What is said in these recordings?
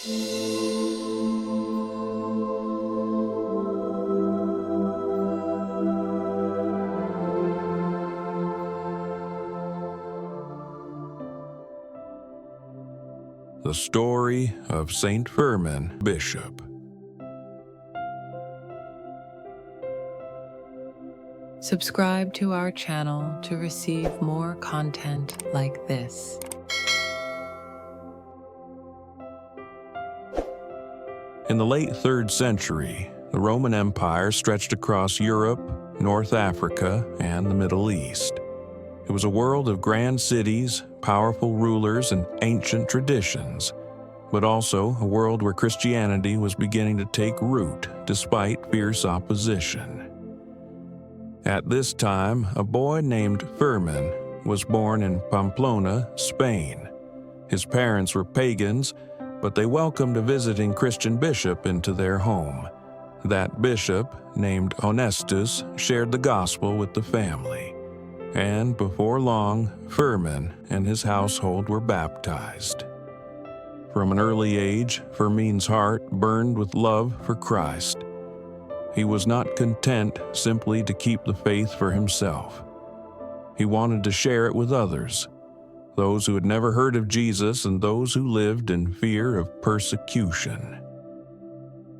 The story of Saint Firmin, Bishop. Subscribe to our channel to receive more content like this. In the late 3rd century, the Roman Empire stretched across Europe, North Africa, and the Middle East. It was a world of grand cities, powerful rulers, and ancient traditions, but also a world where Christianity was beginning to take root despite fierce opposition. At this time, a boy named Firmin was born in Pamplona, Spain. His parents were pagans, but they welcomed a visiting Christian bishop into their home. That bishop, named Honestus, shared the gospel with the family. And before long, Firmin and his household were baptized. From an early age, Firmin's heart burned with love for Christ. He was not content simply to keep the faith for himself. He wanted to share it with others, those who had never heard of Jesus and those who lived in fear of persecution.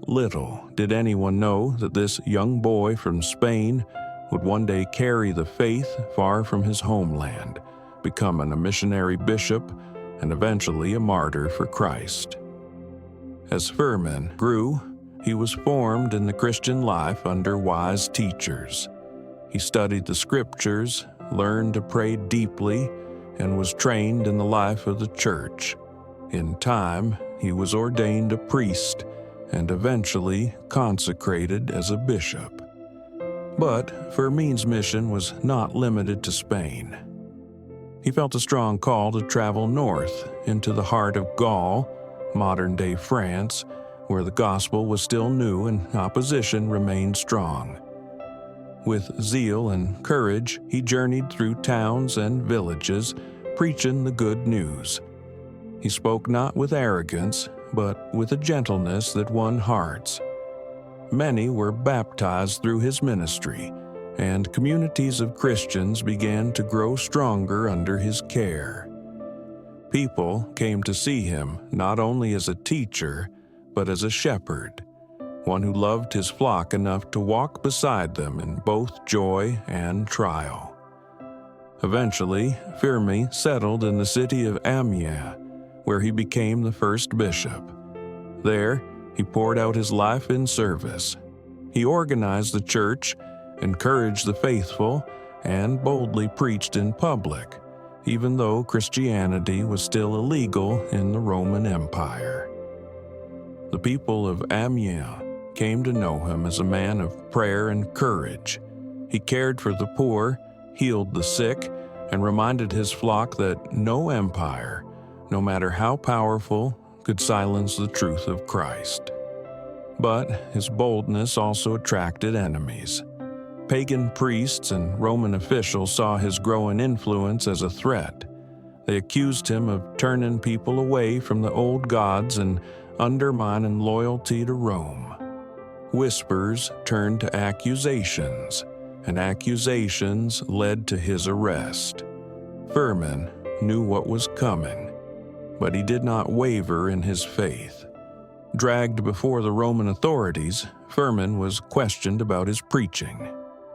Little did anyone know that this young boy from Spain would one day carry the faith far from his homeland, becoming a missionary bishop, and eventually a martyr for Christ. As Firmin grew, he was formed in the Christian life under wise teachers. He studied the scriptures, learned to pray deeply, and was trained in the life of the church. In time, he was ordained a priest and eventually consecrated as a bishop. But Firmin's mission was not limited to Spain. He felt a strong call to travel north into the heart of Gaul, modern-day France, where the gospel was still new and opposition remained strong. With zeal and courage, he journeyed through towns and villages, preaching the good news. He spoke not with arrogance, but with a gentleness that won hearts. Many were baptized through his ministry, and communities of Christians began to grow stronger under his care. People came to see him not only as a teacher, but as a shepherd, one who loved his flock enough to walk beside them in both joy and trial. Eventually, Firmin settled in the city of Amiens, where he became the first bishop. There, he poured out his life in service. He organized the church, encouraged the faithful, and boldly preached in public, even though Christianity was still illegal in the Roman Empire. The people of Amiens came to know him as a man of prayer and courage. He cared for the poor, healed the sick, and reminded his flock that no empire, no matter how powerful, could silence the truth of Christ. But his boldness also attracted enemies. Pagan priests and Roman officials saw his growing influence as a threat. They accused him of turning people away from the old gods and undermining loyalty to Rome. Whispers turned to accusations, and accusations led to his arrest. Firmin knew what was coming, but he did not waver in his faith. Dragged before the Roman authorities, Firmin was questioned about his preaching.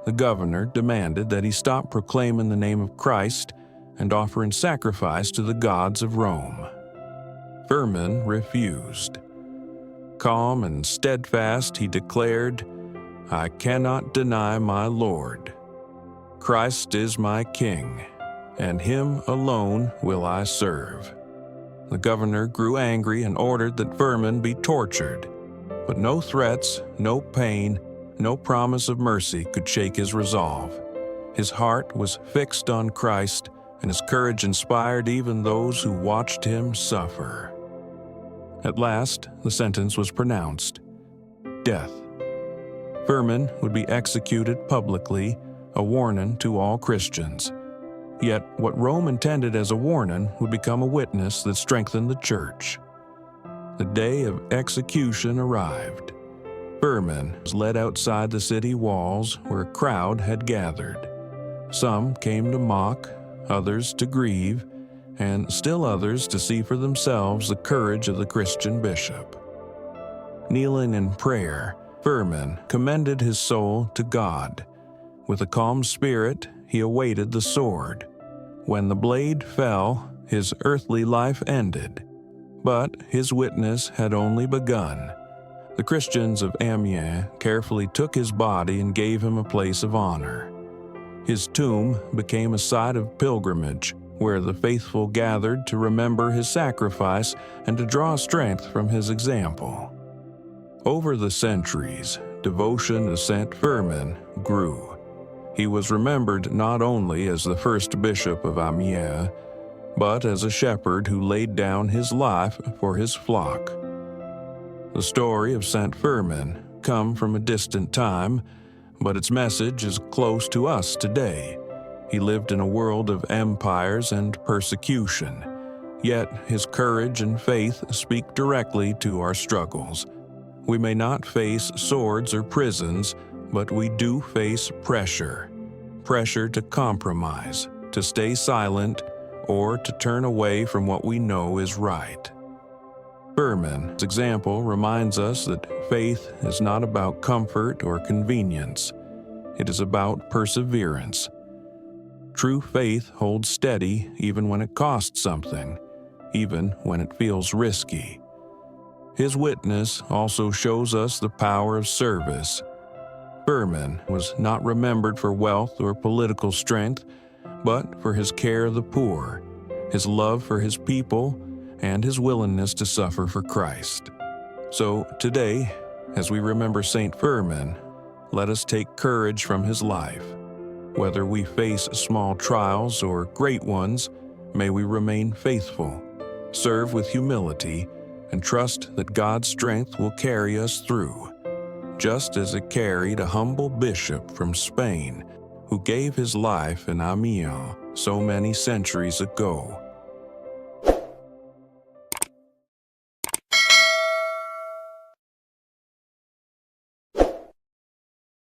The governor demanded that he stop proclaiming the name of Christ and offering sacrifice to the gods of Rome. Firmin refused. Calm and steadfast, he declared, "I cannot deny my Lord. Christ is my King, and him alone will I serve." The governor grew angry and ordered that Firmin be tortured, but no threats, no pain, no promise of mercy could shake his resolve. His heart was fixed on Christ, and his courage inspired even those who watched him suffer. At last, the sentence was pronounced: death. Firmin would be executed publicly, a warning to all Christians. Yet what Rome intended as a warning would become a witness that strengthened the church. The day of execution arrived. Firmin was led outside the city walls where a crowd had gathered. Some came to mock, others to grieve, and still others to see for themselves the courage of the Christian bishop. Kneeling in prayer, Firmin commended his soul to God. With a calm spirit, he awaited the sword. When the blade fell, his earthly life ended. But his witness had only begun. The Christians of Amiens carefully took his body and gave him a place of honor. His tomb became a site of pilgrimage, where the faithful gathered to remember his sacrifice and to draw strength from his example. Over the centuries, devotion to Saint Firmin grew. He was remembered not only as the first bishop of Amiens, but as a shepherd who laid down his life for his flock. The story of Saint Firmin comes from a distant time, but its message is close to us today. He lived in a world of empires and persecution, yet his courage and faith speak directly to our struggles. We may not face swords or prisons, but we do face pressure. Pressure to compromise, to stay silent, or to turn away from what we know is right. Firmin's example reminds us that faith is not about comfort or convenience. It is about perseverance. True faith holds steady even when it costs something, even when it feels risky. His witness also shows us the power of service. Firmin was not remembered for wealth or political strength, but for his care of the poor, his love for his people, and his willingness to suffer for Christ. So today, as we remember Saint Firmin, let us take courage from his life. Whether we face small trials or great ones, may we remain faithful, serve with humility, and trust that God's strength will carry us through, just as it carried a humble bishop from Spain who gave his life in Amiens so many centuries ago.